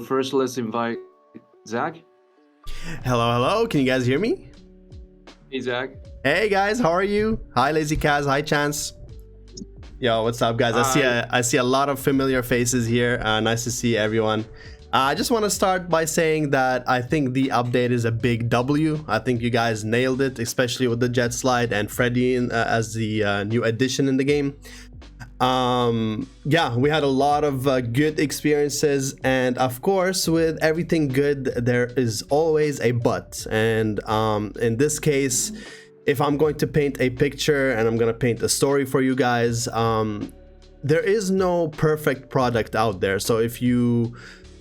first, let's invite Zach. Hello. Can you guys hear me? Hey, Zach. Hey guys, how are you? Hi, Lazy Kaz. Hi, Chance. Yo, what's up, guys? I see a lot of familiar faces here. Nice to see everyone. I just want to start by saying that I think the update is a big W. I think you guys nailed it, especially with the Jetslide and Freddy as the new addition in the game. Yeah, we had a lot of good experiences, and of course with everything good there is always a but, and in this case, if I'm going to paint a picture and I'm gonna paint a story for you guys, there is no perfect product out there. So if you,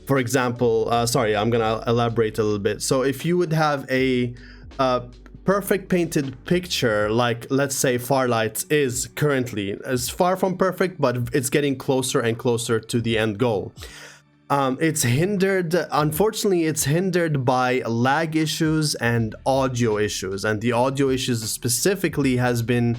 for example, sorry, I'm gonna elaborate a little bit. So if you would have a perfect painted picture, like let's say Farlight is currently, is far from perfect, but it's getting closer and closer to the end goal. Unfortunately it's hindered by lag issues and audio issues, and the audio issues specifically has been,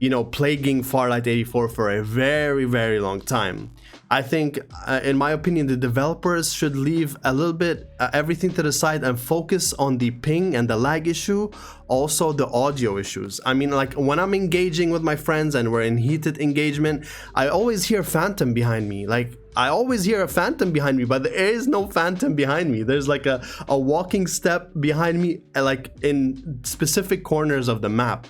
you know, plaguing Farlight 84 for a very long time. I think, in my opinion, the developers should leave a little bit everything to the side and focus on the ping and the lag issue, also the audio issues. I mean, like when I'm engaging with my friends and we're in heated engagement, I always hear phantom behind me. Like I always hear a phantom behind me, but there is no phantom behind me. There's like a walking step behind me, like in specific corners of the map.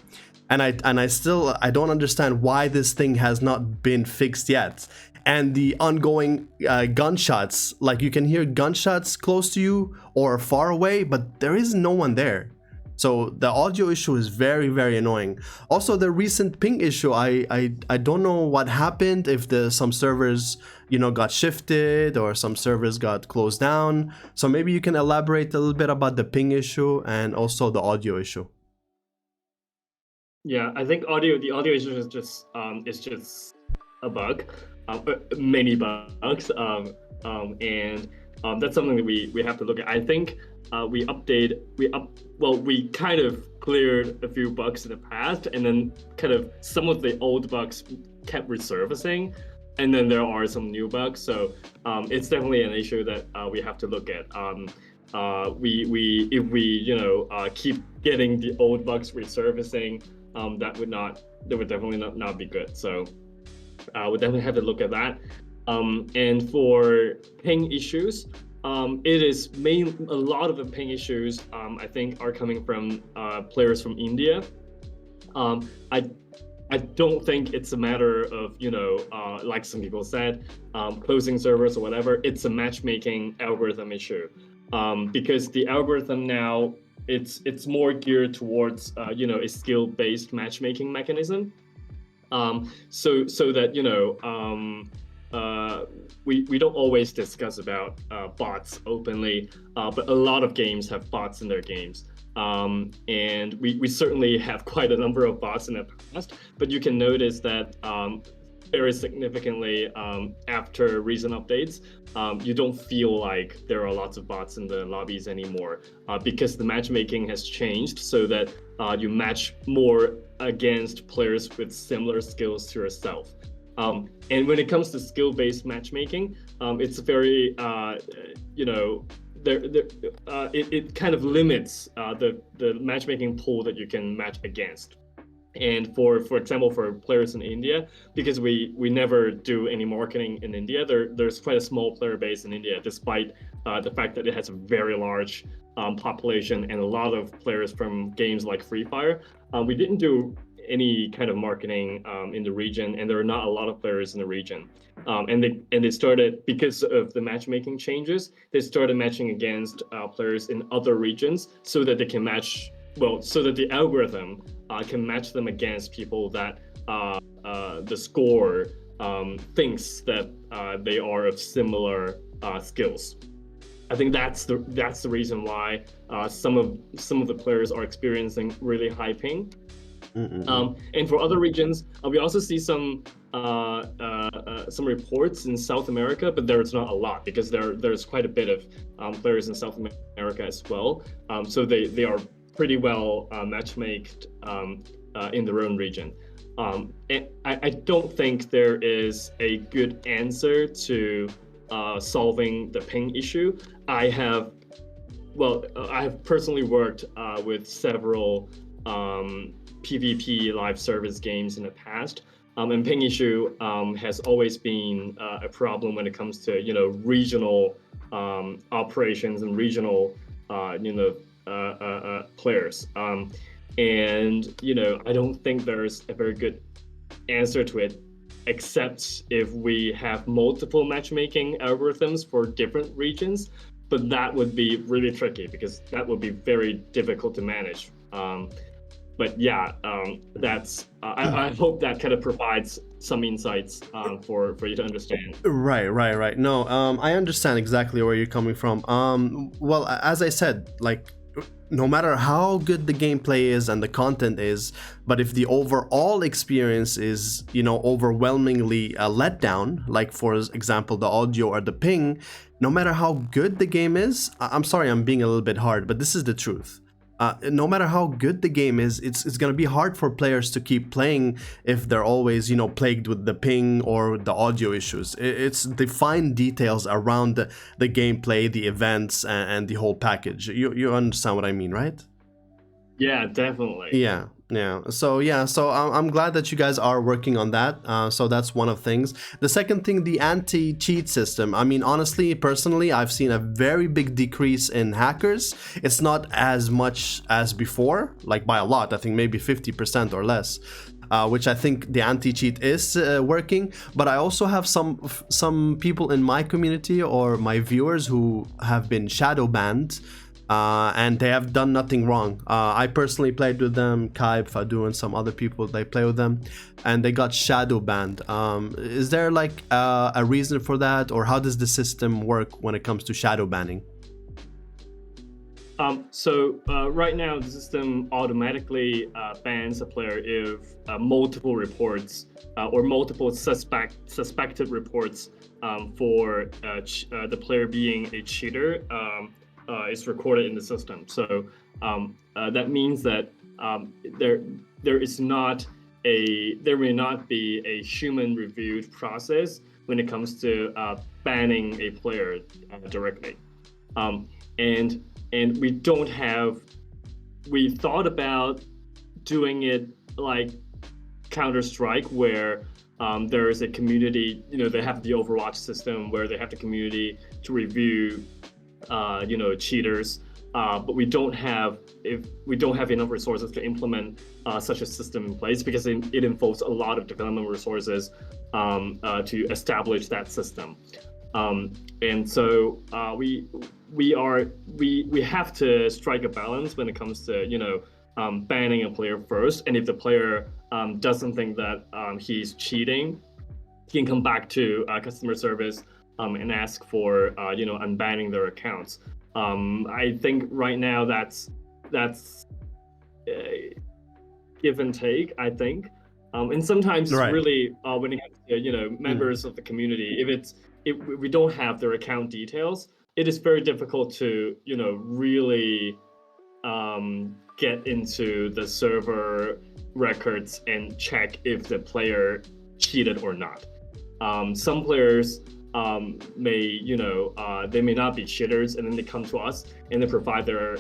And I don't understand why this thing has not been fixed yet. And the ongoing gunshots, like you can hear gunshots close to you or far away, but there is no one there. So the audio issue is very annoying. Also the recent ping issue, I don't know what happened, if some servers, you know, got shifted or some servers got closed down. So maybe you can elaborate a little bit about the ping issue and also the audio issue. Yeah, I think the audio issue is just a bug, many bugs, and that's something that we have to look at. I think we kind of cleared a few bugs in the past, and then kind of some of the old bugs kept resurfacing, and then there are some new bugs. So it's definitely an issue that we have to look at. If we keep getting the old bugs resurfacing, that would definitely not be good. So we'll definitely have to look at that. And for ping issues, it is a lot of the ping issues I think are coming from players from India. I don't think it's a matter of, like some people said, closing servers or whatever. It's a matchmaking algorithm issue, because the algorithm now, it's more geared towards a skill-based matchmaking mechanism, so that we don't always discuss about bots openly, but a lot of games have bots in their games, and we certainly have quite a number of bots in the past, but you can notice that very significantly after recent updates, you don't feel like there are lots of bots in the lobbies anymore, because the matchmaking has changed so that you match more against players with similar skills to yourself. And when it comes to skill-based matchmaking, it's very it kind of limits the matchmaking pool that you can match against. And for example, for players in India, because we never do any marketing in India, there's quite a small player base in India, despite the fact that it has a very large population and a lot of players from games like Free Fire. We didn't do any kind of marketing in the region, and there are not a lot of players in the region. And they started, because of the matchmaking changes, they started matching against players in other regions so that they can match. Well, so that the algorithm can match them against people that the score thinks that they are of similar skills. I think that's the reason why some of the players are experiencing really high ping. And for other regions, we also see some reports in South America, but there's not a lot, because there's quite a bit of players in South America as well. So they are pretty well matchmaked in their own region. And I don't think there is a good answer to solving the ping issue. I have personally worked with several PvP live service games in the past, and ping issue has always been a problem when it comes to regional operations and regional players. And I don't think there's a very good answer to it, except if we have multiple matchmaking algorithms for different regions. But that would be really tricky because that would be very difficult to manage. But yeah, that's. I hope that kind of provides some insights for you to understand. Right. No, I understand exactly where you're coming from. Well, as I said, like, no matter how good the gameplay is and the content is, but if the overall experience is, overwhelmingly a letdown, like for example the audio or the ping, no matter how good the game is, I'm sorry, I'm being a little bit hard, but this is the truth. No matter how good the game is, it's going to be hard for players to keep playing if they're always, plagued with the ping or the audio issues. It's the fine details around the gameplay, the events, and the whole package. You understand what I mean, right? Yeah, definitely. Yeah. So I'm glad that you guys are working on that. So that's one of the things. The second thing, the anti-cheat system. I mean, honestly, personally, I've seen a very big decrease in hackers. It's not as much as before, like by a lot. I think maybe 50% or less. Which I think the anti-cheat is working, but I also have some people in my community or my viewers who have been shadow banned. And they have done nothing wrong. I personally played with them, Kaib, Fadu, and some other people, they play with them, and they got shadow banned. Is there like a reason for that, or how does the system work when it comes to shadow banning? So right now the system automatically bans a player if multiple reports or multiple suspected reports for the player being a cheater is recorded in the system. So that means that there may not be a human reviewed process when it comes to banning a player directly. And we thought about doing it like Counter-Strike, where there is a community, they have the Overwatch system where they have the community to review cheaters, but we don't have enough resources to implement such a system in place, because it involves a lot of development resources to establish that system. And so we have to strike a balance when it comes to banning a player first, and if the player doesn't think that he's cheating, he can come back to customer service and ask for unbanning their accounts. I think right now that's give and take, I think, and sometimes Right. really when it comes to members of the community, if we don't have their account details, it is very difficult to really get into the server records and check if the player cheated or not. Some players may they may not be cheaters, and then they come to us and they provide their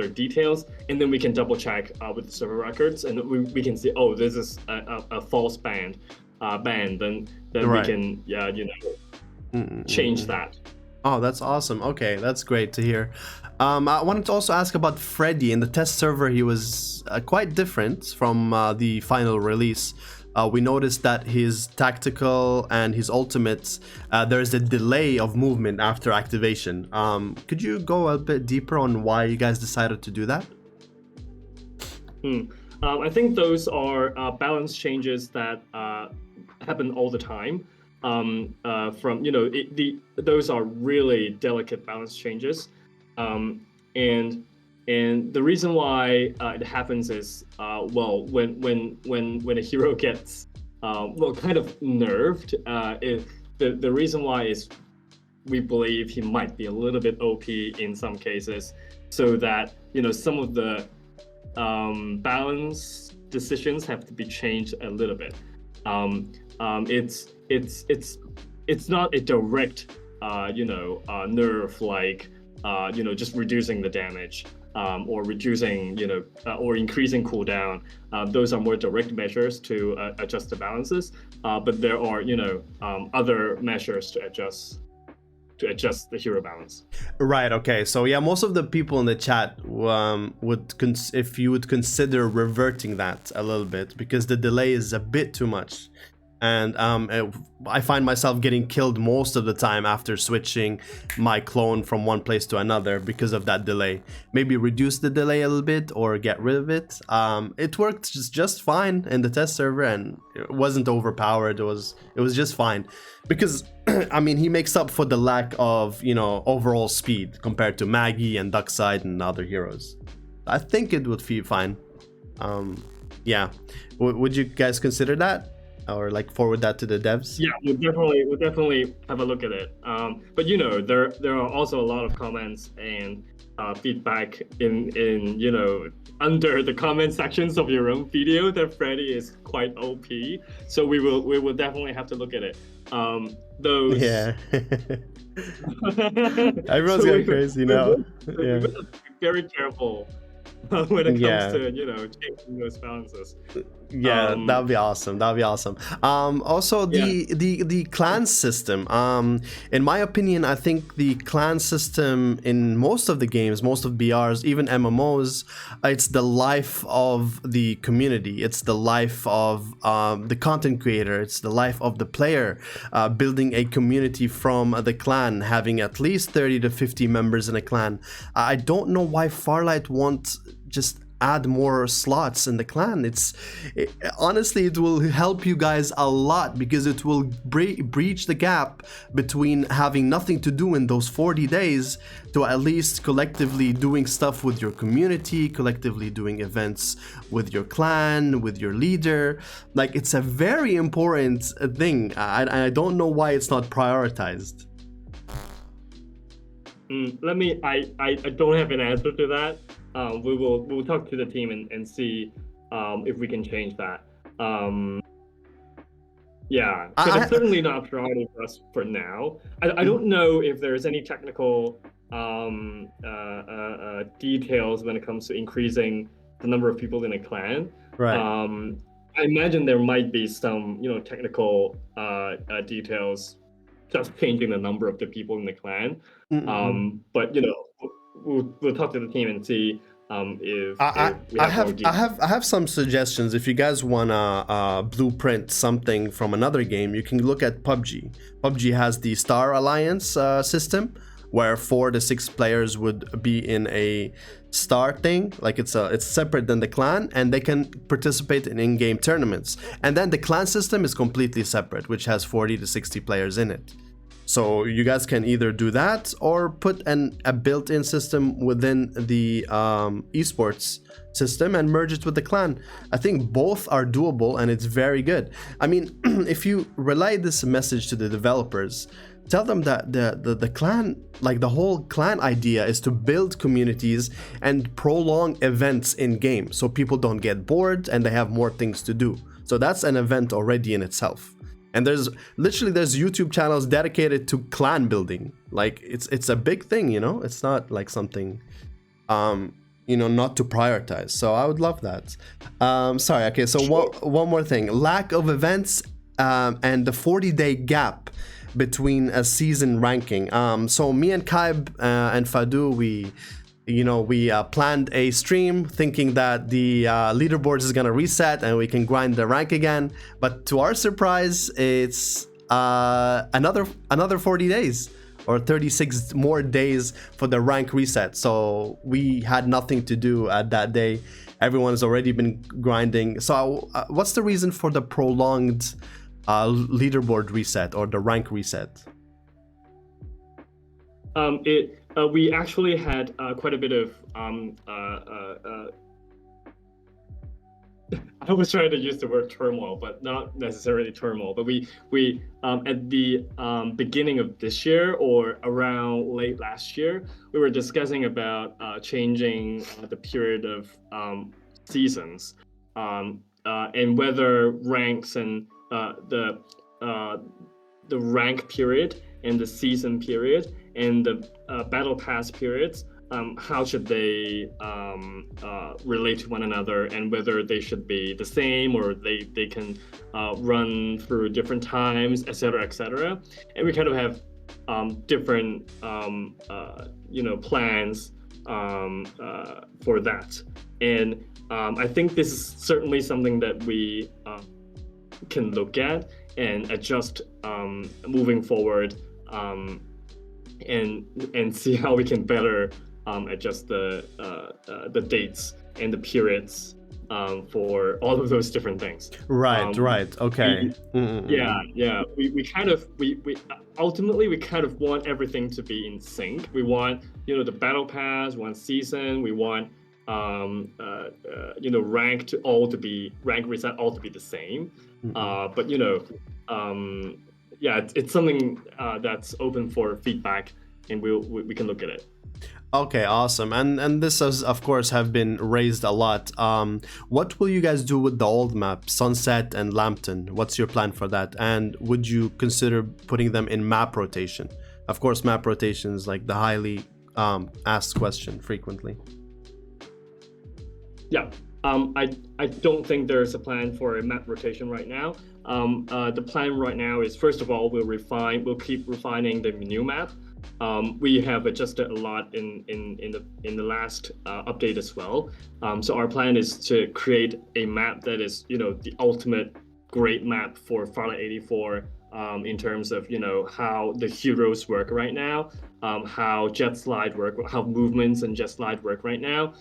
details, and then we can double check with the server records, and we can see, oh, this is a false ban. Then Right. we can change that. Oh, that's awesome. Okay, that's great to hear. I wanted to also ask about Freddy. In the test server, he was quite different from the final release. We noticed that his tactical and his ultimates, there's a delay of movement after activation. Could you go a bit deeper on why you guys decided to do that? I think those are balance changes that happen all the time. Those are really delicate balance changes, and the reason why it happens is when a hero gets kind of nerfed, the reason why is we believe he might be a little bit OP in some cases, so that some of the balance decisions have to be changed a little bit. it's not a direct nerf like just reducing the damage or reducing or increasing cooldown. Those are more direct measures to adjust the balances, but there are other measures to adjust the hero balance. Right. Okay. So yeah, most of the people in the chat if you would consider reverting that a little bit, because the delay is a bit too much, and I find myself getting killed most of the time after switching my clone from one place to another because of that delay. Maybe reduce the delay a little bit or get rid of it. It worked just fine in the test server, and it wasn't overpowered. It was just fine, because I mean, he makes up for the lack of overall speed compared to Maggie and Duckside and other heroes. I think it would feel fine. Yeah, would you guys consider that? Or like forward that to the devs? Yeah, we'll definitely have a look at it. But there are also a lot of comments and feedback in under the comment sections of your own video that Freddy is quite OP. So we will definitely have to look at it. Those Yeah. Everyone's going crazy now. Yeah. We have to be very careful when it comes to changing those balances. Yeah, that'd be awesome. Also the clan system. In my opinion, I think the clan system in most of the games, most of BRs, even MMOs, it's the life of the community. It's the life of the content creator. It's the life of the player. Building a community from the clan, having at least 30 to 50 members in a clan. I don't know why Farlight won't just add more slots in the clan. Honestly, it will help you guys a lot, because it will breach the gap between having nothing to do in those 40 days to at least collectively doing stuff with your community, collectively doing events with your clan, with your leader. Like, it's a very important thing. I don't know why it's not prioritized. I don't have an answer to that. We'll talk to the team and see if we can change that. Yeah, but it's certainly not a priority for us for now. I don't know if there's any technical details when it comes to increasing the number of people in a clan. Right. I imagine there might be some technical details, just changing the number of the people in the clan. But we'll talk to the team and see if we I have some suggestions. If you guys wanna blueprint something from another game, you can look at PUBG. PUBG has the Star Alliance system, where 4 to 6 players would be in a star thing. Like, it's separate than the clan, and they can participate in in-game tournaments. And then the clan system is completely separate, which has 40 to 60 players in it. So you guys can either do that or put a built-in system within the esports system and merge it with the clan. I think both are doable, and it's very good. I mean, if you relay this message to the developers, tell them that the clan, like the whole clan idea, is to build communities and prolong events in game, so people don't get bored and they have more things to do. So that's an event already in itself. And there's YouTube channels dedicated to clan building. Like, it's a big thing, It's not like something, not to prioritize. So I would love that. Sorry. Okay. So one more thing: lack of events and the 40-day gap between a season ranking. So me and Kaib and Fadu, we planned a stream thinking that the leaderboard is gonna reset and we can grind the rank again. But to our surprise, it's another 40 days or 36 more days for the rank reset. So we had nothing to do at that day. Everyone has already been grinding. So what's the reason for the prolonged leaderboard reset or the rank reset? We actually had quite a bit of I was trying to use the word turmoil, but not necessarily turmoil. But we at the beginning of this year or around late last year, we were discussing about changing the period of seasons and whether ranks and the rank period and the season period and the battle pass periods, how should they relate to one another, and whether they should be the same or they can run through different times, etc., etc. And we kind of have different plans for that. And I think this is certainly something that we can look at and adjust moving forward, and see how we can better adjust the dates and the periods for all of those different things. Right. Okay. We ultimately kind of want everything to be in sync. We want the battle pass, one season. We want rank reset all to be the same. But it's something that's open for feedback, and we can look at it. Okay, awesome. And this has, of course, have been raised a lot. What will you guys do with the old map, Sunset and Lambton? What's your plan for that? And would you consider putting them in map rotation? Of course, map rotation is like the highly asked question frequently. Yeah, I don't think there's a plan for a map rotation right now. The plan right now is, first of all, we'll keep refining the new map. We have adjusted a lot in the last update as well. So our plan is to create a map that is, the ultimate great map for Farlight 84, in terms of, how the heroes work right now, how Jetslide work, how movements and Jetslide work right now,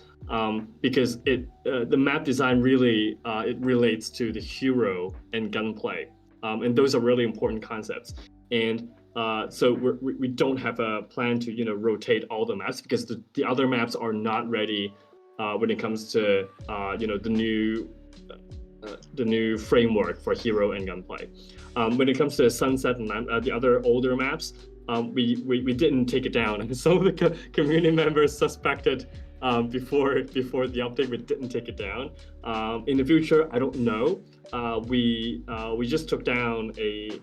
because the map design really it relates to the hero and gunplay, and those are really important concepts. And so we don't have a plan to rotate all the maps, because the other maps are not ready when it comes to the new framework for hero and gunplay. When it comes to Sunset and the other older maps, we didn't take it down, and some of the community members suspected before the update we didn't take it down. In the future, I don't know. We just took down a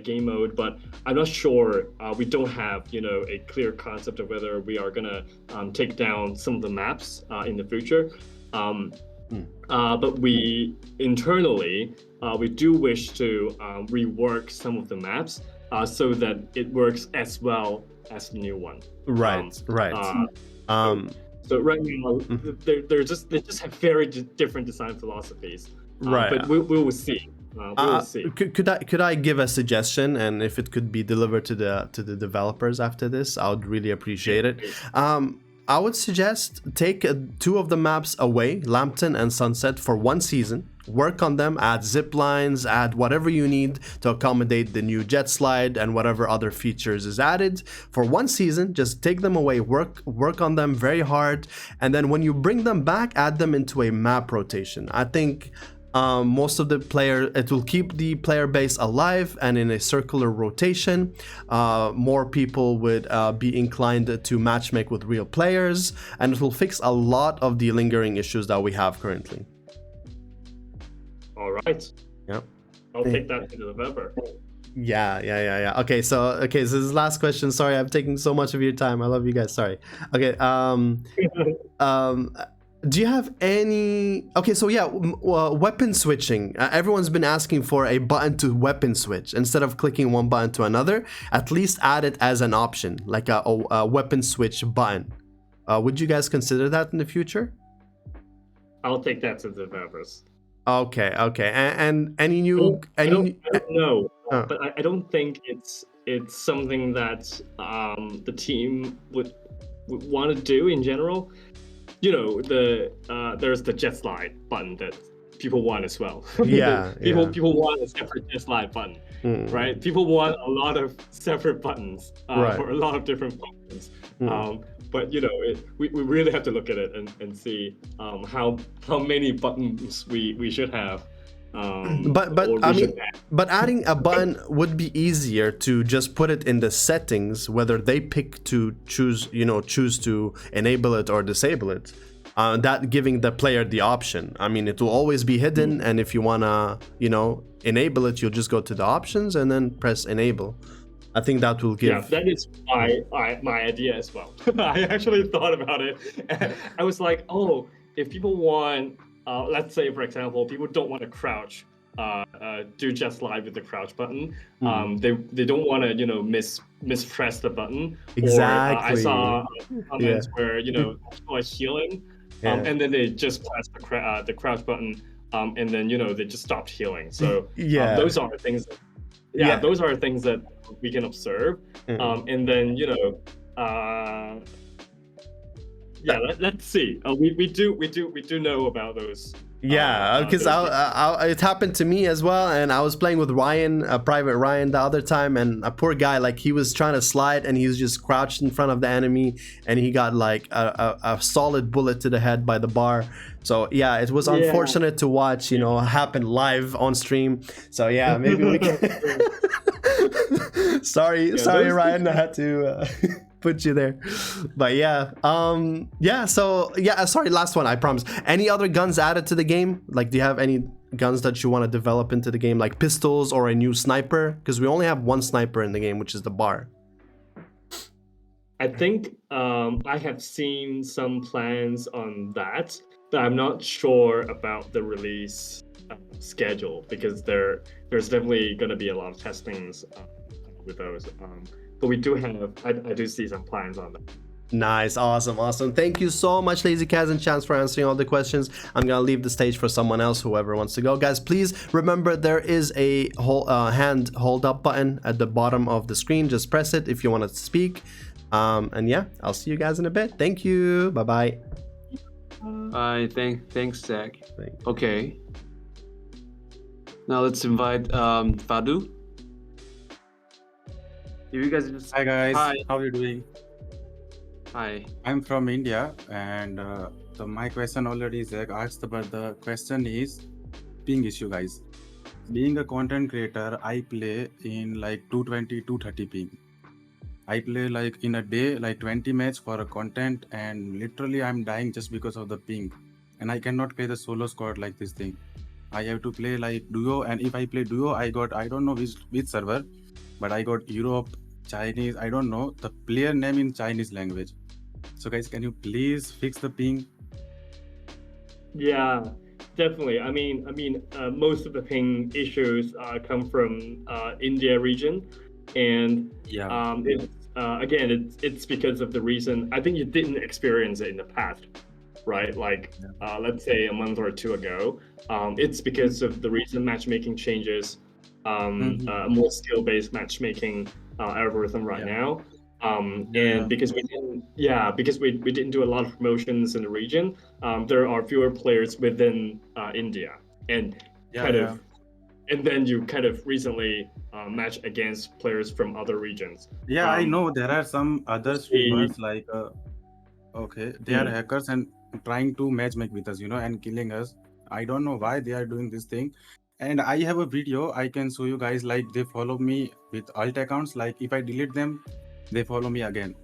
game mode, but I'm not sure. We don't have a clear concept of whether we are gonna take down some of the maps in the future. But we internally we do wish to rework some of the maps so that it works as well as the new one. Right. So right now, they just have very different design philosophies. Right. But we will see. We'll see. Could I give a suggestion, and if it could be delivered to the developers after this, I would really appreciate it. I would suggest take 2 of the maps away, Lambton and Sunset, for 1 season. Work on them, add zip lines, add whatever you need to accommodate the new Jetslide and whatever other features is added. For 1 season, just take them away, work on them very hard, and then when you bring them back, add them into a map rotation. I think most of it will keep the player base alive and in a circular rotation. More people would be inclined to matchmake with real players, and it will fix a lot of the lingering issues that we have currently. All right. Yep. I'll take that into November. Yeah. Okay, so this is the last question. Sorry, I'm taking so much of your time. I love you guys. Sorry. Okay. Do you have any... Okay, so yeah, weapon switching. Everyone's been asking for a button to weapon switch. Instead of clicking one button to another, at least add it as an option, like a weapon switch button. Would you guys consider that in the future? I'll take that to the developers. Okay. And any new... I don't know, but I don't think it's something that the team would want to do in general. There's the Jetslide button that people want as well. People want a separate Jetslide button, right? People want a lot of separate buttons for a lot of different functions. But we really have to look at it and see how many buttons we should have. But adding a button would be easier to just put it in the settings, whether they pick to choose to enable it or disable it. That giving the player the option. I mean, it will always be hidden, and if you wanna enable it, you'll just go to the options and then press enable. I think that will give. Yeah, that is my idea as well. I actually thought about it. I was like, oh, if people want, let's say, for example, people don't want to crouch, do Jetslide with the crouch button. They don't want to, mispress the button. Exactly. Or I saw comments where, people are healing, and then they just press the crouch button, and then, they just stopped healing. So those are things. Those are things that we can observe, and then let's see. We do know about those. Because it happened to me as well, and I was playing with Ryan, Private Ryan, the other time, and a poor guy, like, he was trying to slide and he was just crouched in front of the enemy, and he got like a solid bullet to the head by the bar. So yeah, it was unfortunate to watch, happen live on stream. So yeah, maybe we can. sorry, Ryan, I had to put you there, but sorry, last one, I promise. Any other guns added to the game? Like, do you have any guns that you want to develop into the game, like pistols or a new sniper? Because we only have one sniper in the game, which is the bar. I think I have seen some plans on that, but I'm not sure about the release schedule, because there's definitely going to be a lot of testings with those. But we do have, I do see some plans on that. Nice, awesome. Thank you so much, Lazy Kaz and Chance, for answering all the questions. I'm gonna leave the stage for someone else, whoever wants to go. Guys, please remember there is a hand hold up button at the bottom of the screen. Just press it if you want to speak. And yeah, I'll see you guys in a bit. Thank you. Bye. Thanks, Zach. Okay. Now let's invite Fadu. You guys just... Hi guys, Hi. how are you doing? Hi. I'm from India, and my question already Zach asked, but the question is ping issue, guys. Being a content creator, I play in like 220, 230 ping. I play like in a day like 20 match for a content, and literally I'm dying just because of the ping. And I cannot play the solo squad like this thing. I have to play like duo, and if I play duo, I don't know which server, but I got Europe, Chinese, I don't know the player name in Chinese language. So guys, can you please fix the ping? Yeah, definitely. I mean, most of the ping issues come from India region, and it's because of the reason. I think you didn't experience it in the past, right? Like, let's say a month or two ago. It's because of the recent matchmaking changes, more skill-based matchmaking algorithm right now. And because we didn't do a lot of promotions in the region, there are fewer players within India, and and then you kind of recently match against players from other regions. I know there are some other streamers like they are hackers and trying to matchmake with us, and killing us. I don't know why they are doing this thing. And I have a video I can show you guys, like they follow me with alt accounts. Like if I delete them, they follow me again,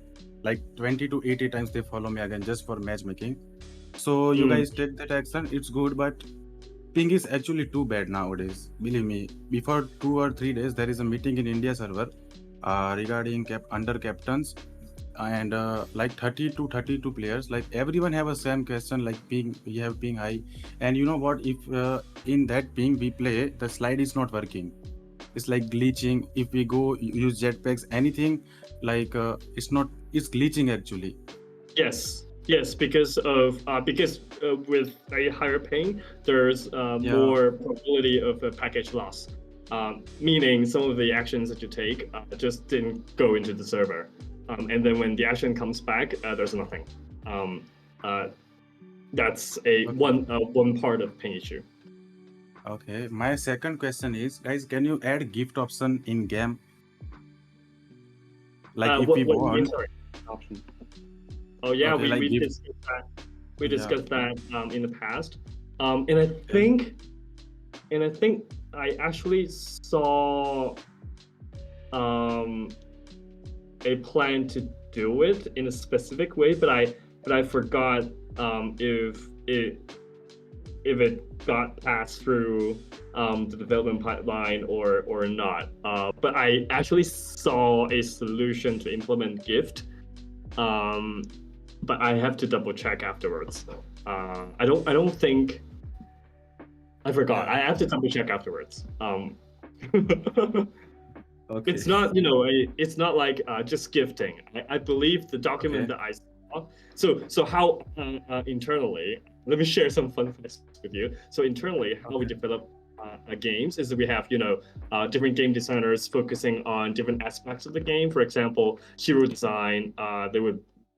like 20 to 80 times they follow me again just for matchmaking. So you guys take that action, it's good, but ping is actually too bad nowadays. Believe me, before 2 or 3 days there is a meeting in India server regarding under captains, and like 30 to 32 players, like everyone have a same question, like ping, we have ping high, and you know what, if in that ping we play, the slide is not working, it's like glitching. If we go use jetpacks, anything, like it's glitching actually. Yes, because with a higher ping, there's more probability of a package loss, meaning some of the actions that you take just didn't go into the server, and then when the action comes back, there's nothing. That's one part of ping issue. Okay, my second question is, guys, can you add gift option in game? Like if we want option. Oh yeah, okay, we discussed that. We discussed that in the past, and I think I actually saw a plan to do it in a specific way, but I forgot if if it got passed through the development pipeline or not. But I actually saw a solution to implement gift, but I have to double check afterwards. I don't think I forgot. Yeah. I have to double check afterwards. Okay. It's not, it's not like just gifting. I believe the document Okay. that I saw. So how internally? Let me share some fun facts with you. So internally, how we Okay. develop games is that we have different game designers focusing on different aspects of the game. For example, hero design.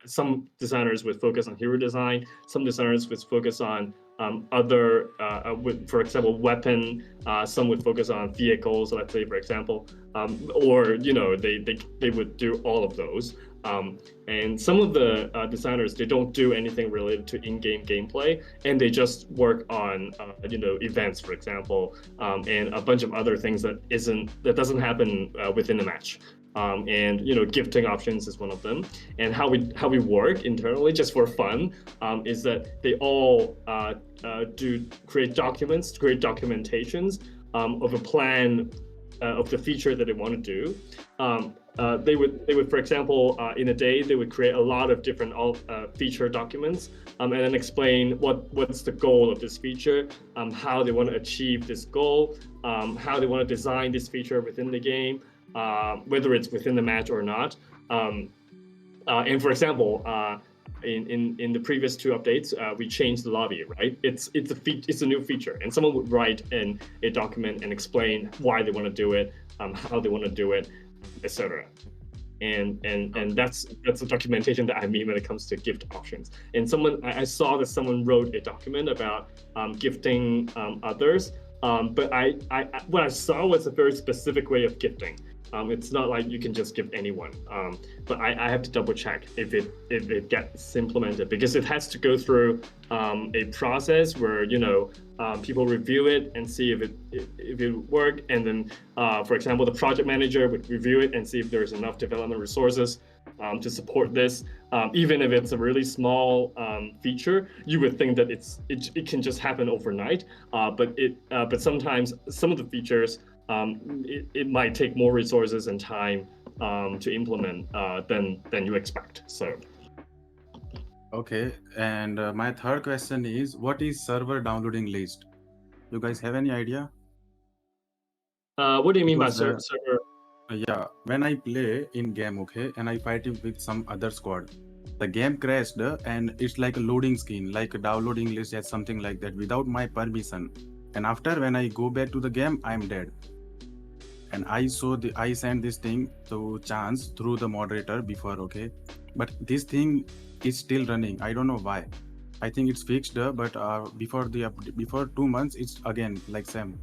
Some designers would focus on hero design. Some designers would focus on other, for example, weapon. Some would focus on vehicles. Let's say, for example, or they would do all of those. And some of the designers, they don't do anything related to in-game gameplay, and they just work on events, for example, and a bunch of other things that doesn't happen within the match. And gifting options is one of them. And how we work internally, just for fun, is that they all create documentations of a plan of the feature that they want to do. They would, for example, in a day, they would create a lot of different feature documents, and then explain what's the goal of this feature, how they want to achieve this goal, how they want to design this feature within the game, whether it's within the match or not. And for example, in the previous 2 updates, we changed the lobby, right? It's a new feature, and someone would write in a document and explain why they want to do it, how they want to do it, etc. And that's the documentation that I mean when it comes to gift options. And I saw that someone wrote a document about gifting others, but what I saw was a very specific way of gifting. It's not like you can just give anyone, but I have to double check if it gets implemented, because it has to go through a process where people review it and see if it worked, and then for example, the project manager would review it and see if there's enough development resources to support this. Even if it's a really small feature, you would think that it can just happen overnight, but sometimes some of the features, it might take more resources and time to implement than you expect. So Okay. And my third question is, what is server downloading list? You guys have any idea? what do you mean by Because server? yeah, when I play in game, okay, and I fight it with some other squad, the game crashed and it's like a loading screen, like a downloading list or something like that without my permission. And after when I go back to the game, I'm dead. And I sent this thing to Chance through the moderator before, okay, but this thing is still running. I don't know why. I think it's fixed, but before 2 months, it's again like same.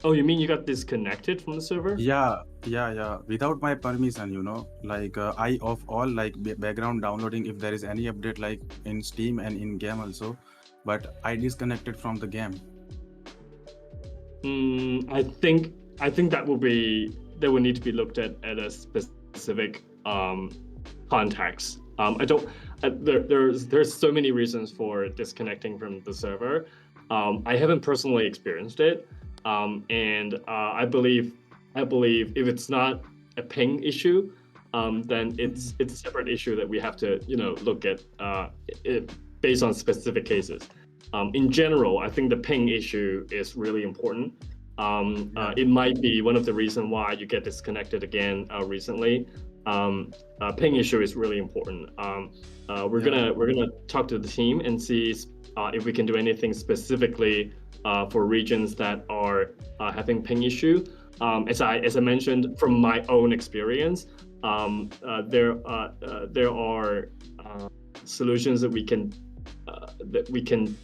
Oh, you mean you got disconnected from the server? Yeah, without my permission, like I off all like background downloading if there is any update like in Steam and in game also, but I disconnected from the game. I think that will need to be looked at a specific context. I don't. There's so many reasons for disconnecting from the server. I haven't personally experienced it, and I believe if it's not a ping issue, then it's a separate issue that we have to look at based on specific cases. In general, I think the ping issue is really important. It might be one of the reasons why you get disconnected again recently. Ping issue is really important. We're gonna talk to the team and see if we can do anything specifically for regions that are having ping issue. As I mentioned from my own experience, there are solutions that we can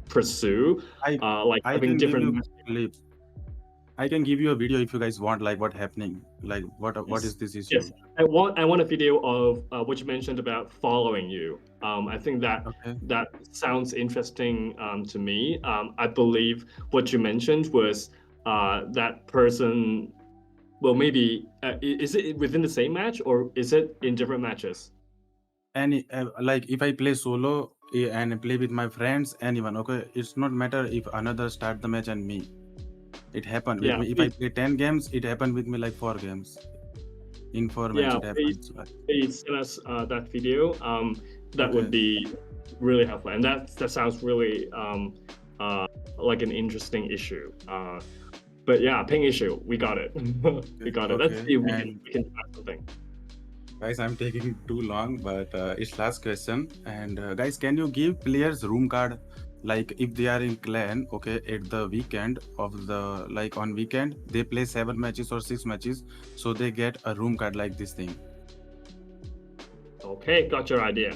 pursue, like I having can give different. you clips. I can give you a video if you guys want, like what happening, like what is this issue. Yes, I want a video of what you mentioned about following you. I think Okay. that sounds interesting to me. I believe what you mentioned was that person. Well, maybe is it within the same match or is it in different matches? any like if I play solo and play with my friends, anyone, okay, it's not matter if another start the match and me. It happened with Yeah, me. If I play 10 games, it happened with me like 4 games. In 4 match yeah, it happens. please send us that video. That would Okay. be really helpful, and that sounds really like an interesting issue. But yeah, ping issue, we got it. We got it. Let's Okay, see if and we can try something. guys, I'm taking too long, but it's last question. And guys, can you give players room card? Like if they are in clan, okay, at the weekend of the like on weekend they play 7 matches or 6 matches, so they get a room card like this thing. Okay, got your idea.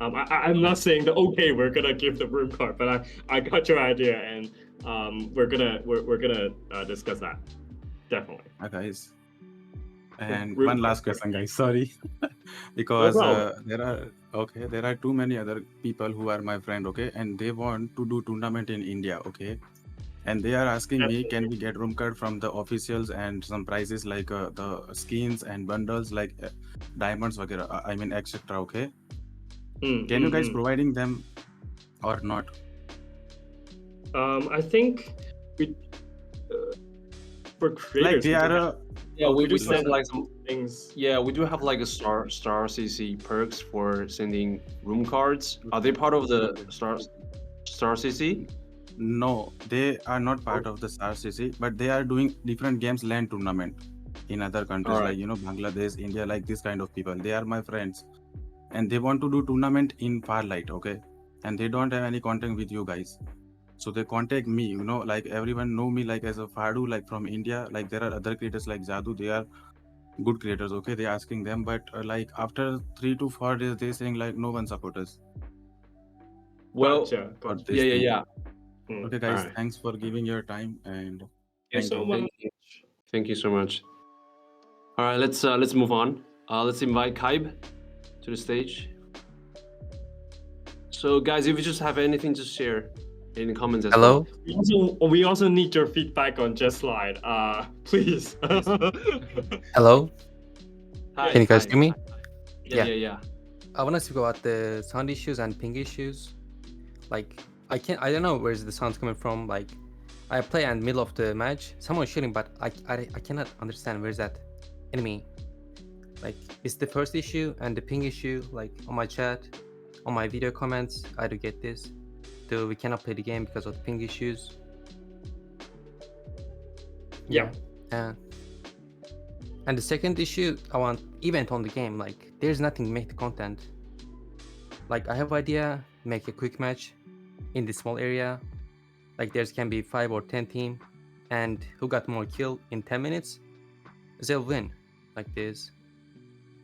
I'm not saying that okay, we're gonna give the room card, but I got your idea, and we're gonna discuss that definitely. Guys. And Room one card. last question, guys. Sorry, No because problem. there are too many other people who are my friend, okay, and they want to do tournament in India, okay, and they are asking me, can we get room card from the officials and some prizes like the skins and bundles like diamonds, वगैरह, I mean, etc. Okay, can you guys providing them or not? I think we for creators Like they we do are. have- Yeah, we do send have like some. things. Yeah, we do have like a star CC perks for sending room cards. Are they part of the star CC? No, they are not part of the SAR CC, but they are doing different games land tournament in other countries Alright. like Bangladesh, India, like this kind of people. They are my friends, and they want to do tournament in Farlight, okay? And they don't have any contact with you guys, so they contact me. Like everyone know me like as a Fardu, like from India. Like there are other creators like Jadu. They are good creators, okay? They asking them, but like after 3 to 4 days, they saying like no one support us. Well, Gotcha. for Gotcha. this yeah. thing. Okay, guys, Alright. thanks for giving your time and Thank you thank so you. much. Thank you so much. All right, let's move on. Let's invite Kaib to the stage. So, guys, if you just have anything to share in the comments as Hello? well. We also need your feedback on Jetslide. Please. Hello? Hi, Can you guys hi. hear me? Yeah. I want to speak about the sound issues and ping issues. Like, I don't know where's the sounds coming from. Like, I play in the middle of the match, someone's shooting, but I cannot understand where's that enemy. Like, it's the first issue and the ping issue, like on my chat, on my video comments, I do get this. Though we cannot play the game because of the ping issues. Yeah. And the second issue, I want event on the game. Like, there's nothing to make the content. Like, I have idea, make a quick match in the small area. Like, there's can be 5 or 10 team, and who got more kill in 10 minutes, they'll win. Like this,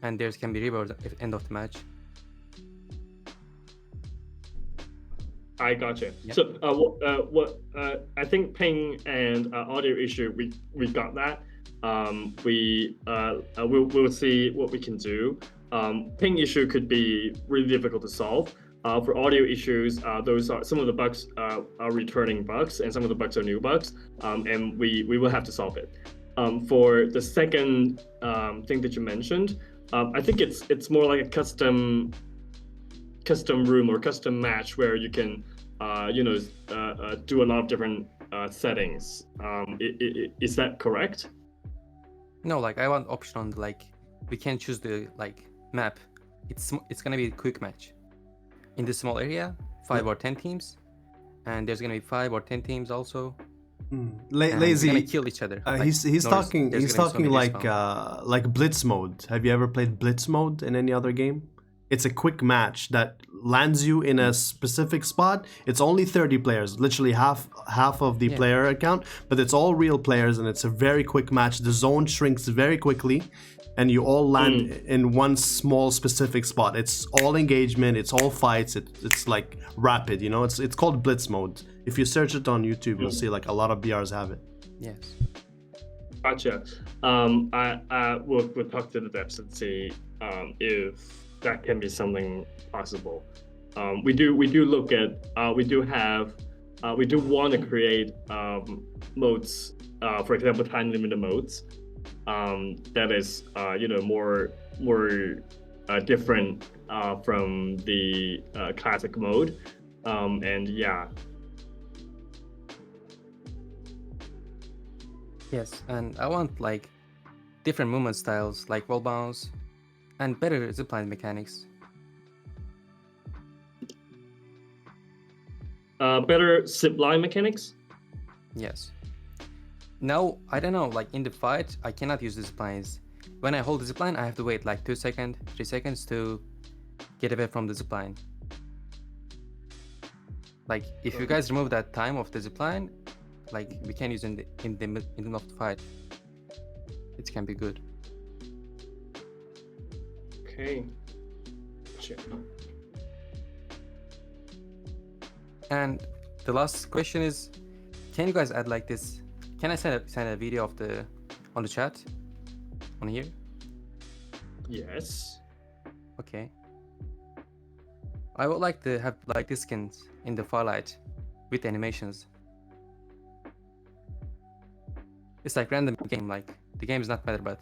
and there's can be reward at the end of the match. I gotcha. Yeah. So what I think ping and audio issue, we got that. We'll see what we can do. Ping issue could be really difficult to solve. For audio issues, those are some of the bugs are returning bugs, and some of the bugs are new bugs, and we will have to solve it. For the second thing that you mentioned, I think it's more like a custom room or custom match where you can do a lot of different settings. Is that correct? No, like I want option on like we can choose the like map. It's gonna be a quick match in the small area, 5 or 10 teams, and there's gonna be 5 or 10 teams also. And we're Lazy. gonna kill each other. Like, He's there's talking gonna be so many like respawn. blitz mode. Have you ever played blitz mode in any other game? It's a quick match that lands you in a specific spot. It's only 30 players, literally half of the player account, but it's all real players, and it's a very quick match. The zone shrinks very quickly, and you all land in one small specific spot. It's all engagement, it's all fights, it's like rapid, it's called blitz mode. If you search it on YouTube, you'll see like a lot of BRs have it. Yes. Gotcha. We'll talk to the devs and see if that can be something possible. We do look at we do want to create modes, for example, time limited modes, that is more different from the classic mode. And yeah, Yes, and I want like different movement styles, like wall bounce, and better zipline mechanics. better zipline mechanics. Yes. Now, I don't know, like in the fight, I cannot use the ziplines. When I hold the zipline, I have to wait like 2 seconds, 3 seconds to get away from the zipline. Like, if you guys remove that time of the zipline, like we can use in the middle of the fight. It can be good. Okay. Check. And the last question is, can you guys add like this? Can I send a video of the on the chat on here? Yes. Okay. I would like to have like the skins in the Farlight with animations. It's like random game, like the game is not better, but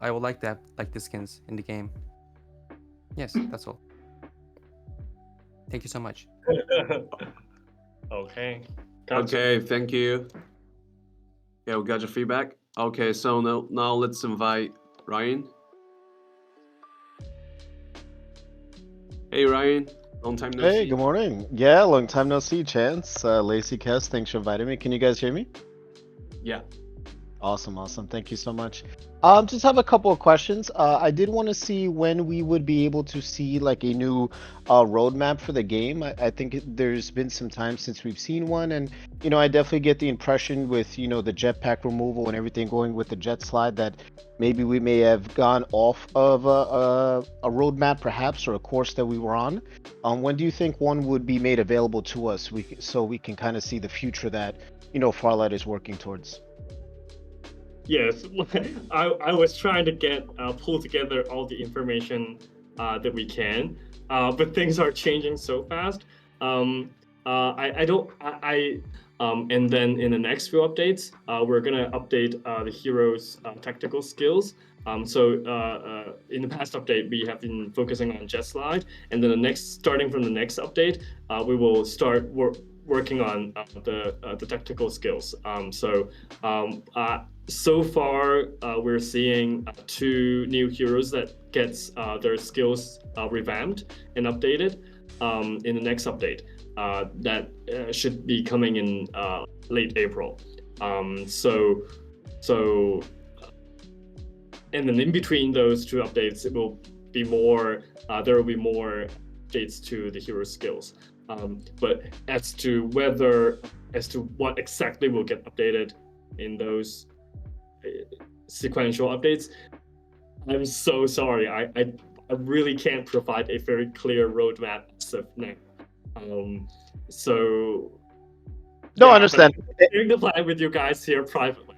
I would like to have like the skins in the game. Yes, that's all. Thank you so much. Okay. Gotcha. Okay, thank you. Yeah, we got your feedback. Okay, so now let's invite Ryan. Hey Ryan, long time no see. Hey, good morning. Yeah, long time no see, Chance. Lacey, Kess, thanks for inviting me. Can you guys hear me? Yeah. Awesome, awesome. Thank you so much. Just have a couple of questions. I did want to see when we would be able to see like a new roadmap for the game. I think there's been some time since we've seen one, and you know, I definitely get the impression with, you know, the jetpack removal and everything going with the Jetslide that maybe we may have gone off of a roadmap perhaps, or a course that we were on. When do you think one would be made available to us so we can kind of see the future that, you know, Farlight is working towards? Yes, I was trying to get pull together all the information that we can, but things are changing so fast. And then in the next few updates, we're gonna update the heroes' tactical skills. In the past update, we have been focusing on Jetslide, and then starting from the next update, we will start working on the tactical skills. So far, we're seeing 2 new heroes that gets their skills revamped and updated in the next update. That should be coming in late April. And then in between those 2 updates, it will be more. There will be more updates to the hero skills. But as to what exactly will get updated in those sequential updates, I'm so sorry. I really can't provide a very clear roadmap as of now. No, I understand. Sharing the plan with you guys here privately.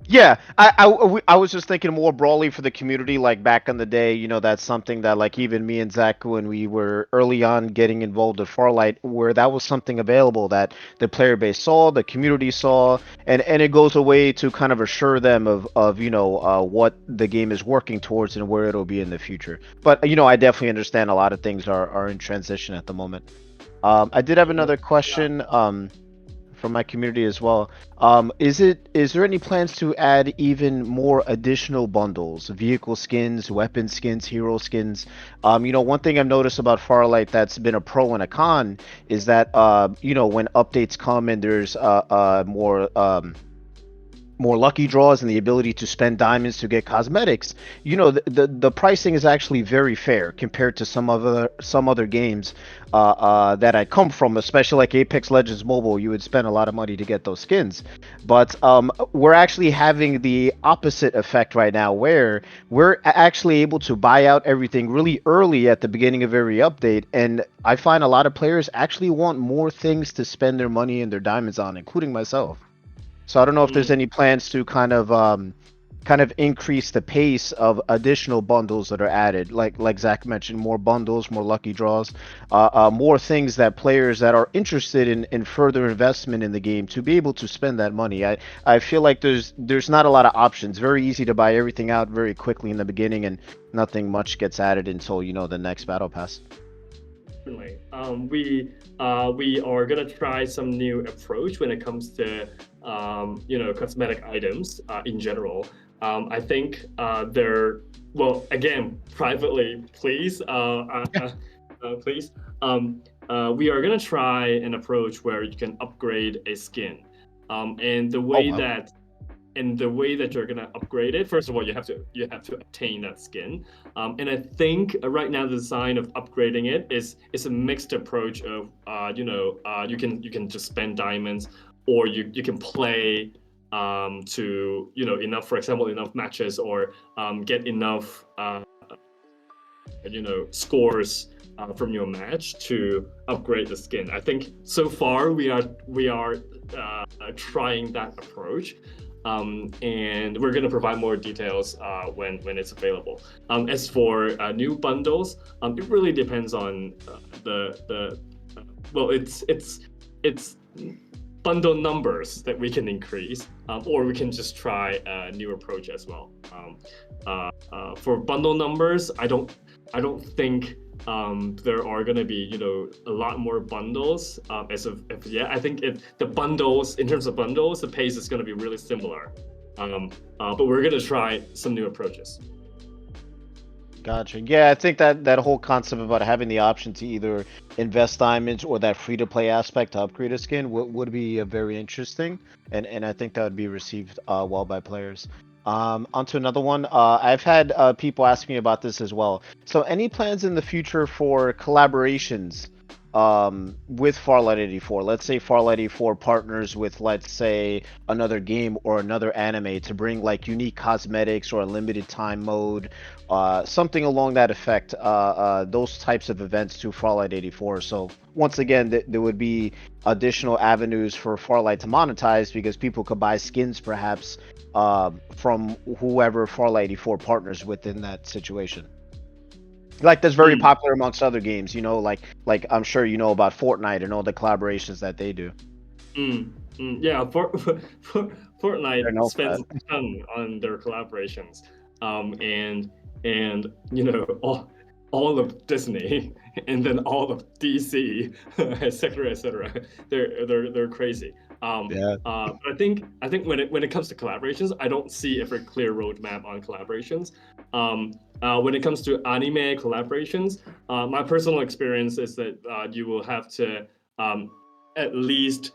Yeah, I was just thinking more broadly for the community, like back in the day, you know, that's something that like even me and Zach, when we were early on getting involved with Farlight, where that was something available that the player base saw, the community saw, and it goes away to kind of assure them of you know, what the game is working towards and where it'll be in the future. But, you know, I definitely understand a lot of things are in transition at the moment. I did have another question. From my community as well. Is there any plans to add even more additional bundles, vehicle skins, weapon skins, hero skins? You know, one thing I've noticed about Farlight that's been a pro and a con is that you know, when updates come and there's more lucky draws and the ability to spend diamonds to get cosmetics, you know, the pricing is actually very fair compared to some other games that I come from, especially like Apex Legends Mobile. You would spend a lot of money to get those skins, but we're actually having the opposite effect right now, where we're actually able to buy out everything really early at the beginning of every update, and I find a lot of players actually want more things to spend their money and their diamonds on, including myself. So I don't know if there's any plans to kind of kind of increase the pace of additional bundles that are added. Like Zach mentioned, more bundles, more lucky draws, more things that players that are interested in further investment in the game to be able to spend that money. I feel like there's not a lot of options. Very easy to buy everything out very quickly in the beginning, and nothing much gets added until the next battle pass. Certainly. We are gonna try some new approach when it comes to cosmetic items in general. I think they're again privately, please, please. We are gonna try an approach where you can upgrade a skin, and the way wow. that you're gonna upgrade it, first of all, you have to obtain that skin, and I think right now the design of upgrading it is a mixed approach of you can just spend diamonds, or you can play to enough, for example, enough matches, or get enough scores from your match to upgrade the skin. I think so far we are trying that approach. And we're going to provide more details when it's available. As for new bundles, it really depends on it's bundle numbers that we can increase, or we can just try a new approach as well. For bundle numbers, I don't think there are going to be a lot more bundles as of yet. I think the bundles, in terms of bundles, the pace is going to be really similar, but we're going to try some new approaches. Gotcha. Yeah, I think that whole concept about having the option to either invest diamonds or that free-to-play aspect to upgrade a skin would be very interesting, and I think that would be received well by players. Onto another one. I've had people ask me about this as well. So any plans in the future for collaborations with Farlight 84? Let's say Farlight 84 partners with, let's say, another game or another anime to bring like unique cosmetics or a limited time mode, something along that effect, those types of events to Farlight 84. So once again, there would be additional avenues for Farlight to monetize, because people could buy skins perhaps from whoever Farlight 84 partners with in that situation. Like that's very popular amongst other games, like I'm sure you know about Fortnite and all the collaborations that they do. Yeah, Fortnite spends a ton on their collaborations, and all of Disney, and then all of DC, etc., etc. They're crazy. But I think when it comes to collaborations, I don't see a very clear roadmap on collaborations. When it comes to anime collaborations, my personal experience is that you will have to at least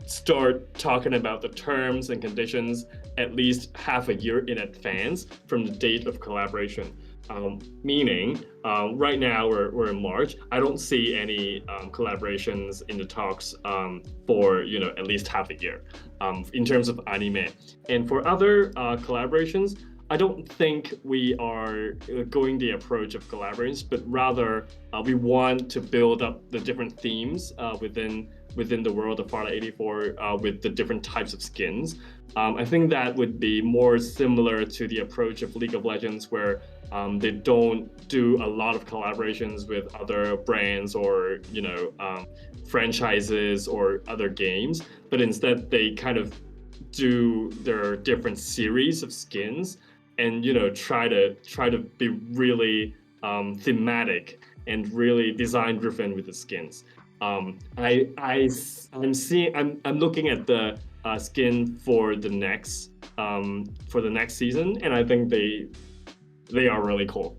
start talking about the terms and conditions at least half a year in advance from the date of collaboration. Meaning, right now we're in March. I don't see any collaborations in the talks for at least half a year in terms of anime. And for other collaborations, I don't think we are going the approach of collaborations, but rather we want to build up the different themes within the world of Farlight 84 with the different types of skins. I think that would be more similar to the approach of League of Legends, where they don't do a lot of collaborations with other brands or franchises or other games, but instead they kind of do their different series of skins and try to be really thematic and really design driven with the skins. I'm looking at the skin for the next season, and I think they are really cool.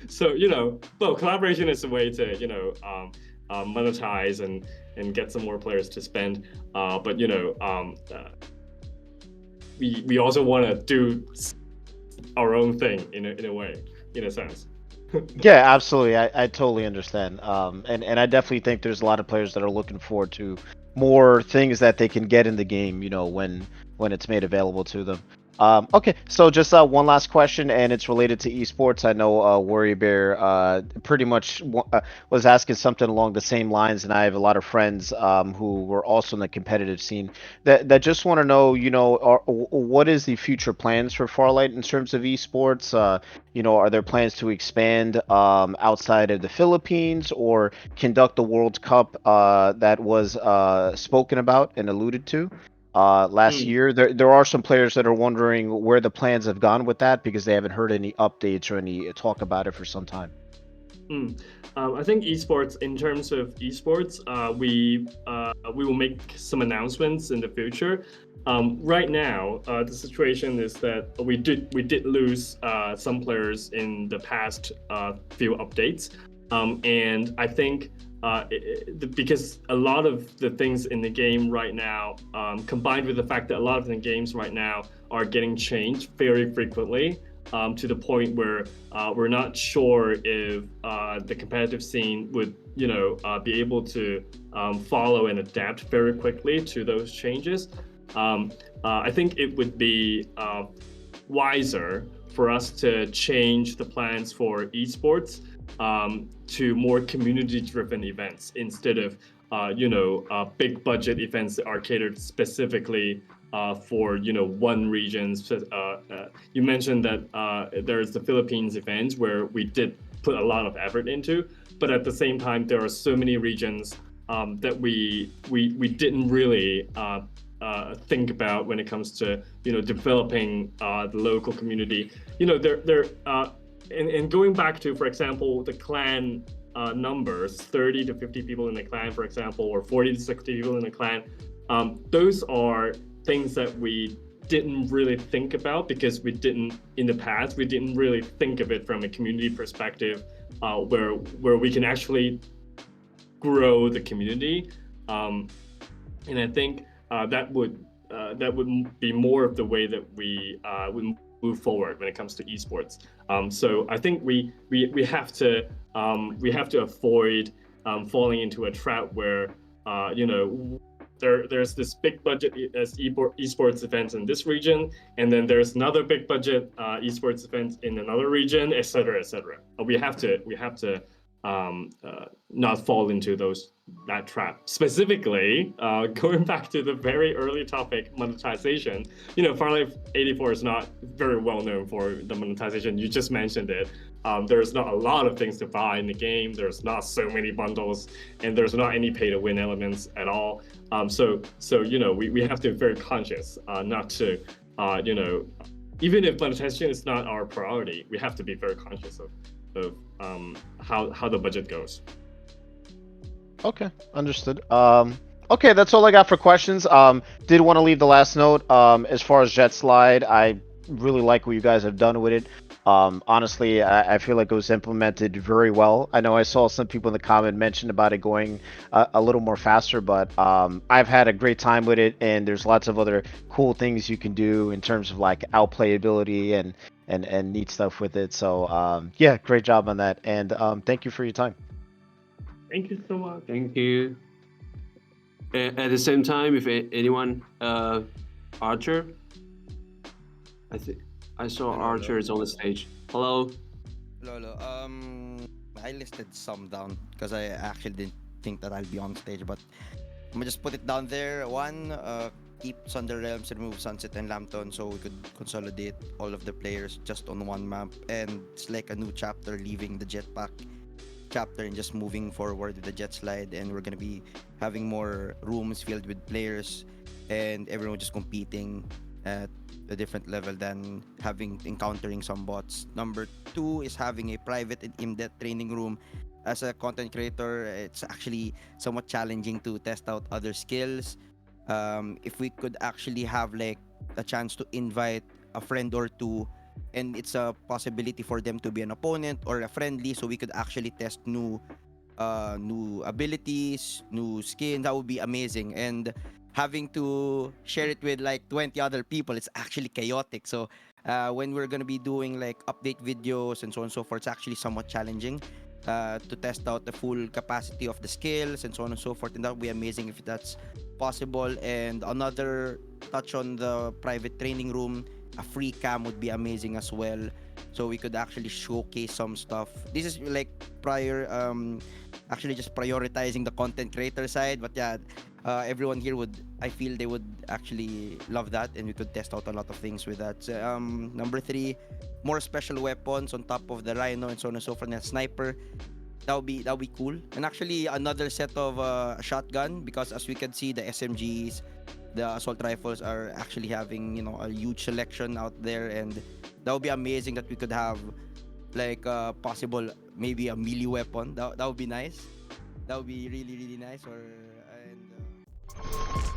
So collaboration is a way to monetize and get some more players to spend. But we also want to do our own thing in a way, in a sense. Yeah, absolutely. I totally understand. And I definitely think there's a lot of players that are looking forward to more things that they can get in the game, when it's made available to them. Okay, so just one last question, and it's related to esports. I know Worry Bear pretty much was asking something along the same lines, and I have a lot of friends who were also in the competitive scene that just want to know, what is the future plans for Farlight in terms of esports? Are there plans to expand outside of the Philippines or conduct the World Cup that was spoken about and alluded to? Last Mm. year. There are some players that are wondering where the plans have gone with that because they haven't heard any updates or any talk about it for some time. Mm. I think esports, in terms of esports, we will make some announcements in the future. Right now, the situation is that we did lose some players in the past few updates, and I think because a lot of the things in the game right now, combined with the fact that a lot of the games right now are getting changed very frequently, to the point where we're not sure if the competitive scene would, be able to follow and adapt very quickly to those changes. I think it would be wiser for us to change the plans for esports to more community-driven events instead of big budget events that are catered specifically for one region. You mentioned that there's the Philippines event where we did put a lot of effort into, but at the same time there are so many regions that we didn't really think about when it comes to developing the local community. And going back to, for example, the clan numbers, 30 to 50 people in the clan, for example, or 40 to 60 people in the clan, those are things that we didn't really think about because in the past, we didn't really think of it from a community perspective, where we can actually grow the community. And I think that would be more of the way that we would move forward when it comes to esports. So I think we have to avoid falling into a trap where there's this big budget esports event in this region, and then there's another big budget esports event in another region, etc., etc. We have to not fall into that trap. Specifically, going back to the very early topic, monetization. Farlight 84 is not very well known for the monetization. You just mentioned it. There's not a lot of things to buy in the game. There's not so many bundles, and there's not any pay to win elements at all. So we have to be very conscious not to even if monetization is not our priority, we have to be very conscious of how the budget goes. Okay, understood. Okay, that's all I got for questions. Did want to leave the last note. As far as Jetslide, I really like what you guys have done with it. Honestly, I feel like it was implemented very well. I know I saw some people in the comment mention about it going a little more faster, but I've had a great time with it, and there's lots of other cool things you can do in terms of like outplayability and neat stuff with it. So yeah, great job on that, and thank you for your time. Thank you so much. Thank you. At the same time, if anyone, Archer, I think I saw Hello, Archer hello. is on the stage. Hello. Lolo, I listed some down because I actually didn't think that I'll be on stage, but I'm gonna just put it down there. One, keep Sunder Realms, remove Sunset and Lambton so we could consolidate all of the players just on one map, and it's like a new chapter, leaving the jetpack chapter and just moving forward with the Jetslide, and we're gonna be having more rooms filled with players and everyone just competing at a different level than encountering some bots. Number two is having a private and in-depth training room. As a content creator, it's actually somewhat challenging to test out other skills. If we could actually have like a chance to invite a friend or two, and it's a possibility for them to be an opponent or a friendly, so we could actually test new abilities, new skin, that would be amazing. And having to share it with like 20 other people, it's actually chaotic. So when we're gonna be doing like update videos and so on and so forth, it's actually somewhat challenging to test out the full capacity of the skills and so on and so forth, and that would be amazing if that's possible. And another touch on the private training room a free cam would be amazing as well, so we could actually showcase some stuff. This is like prior actually just prioritizing the content creator side, but yeah, everyone here would, I feel they would actually love that, and we could test out a lot of things with that. So, number 3, more special weapons on top of the Rhino and so on and so forth, and a sniper. That would be cool. And actually another set of shotgun, because as we can see, the SMGs, the assault rifles are actually having, you know, a huge selection out there, and that would be amazing that we could have like possible maybe a melee weapon. That would be nice. That would be really nice. Or and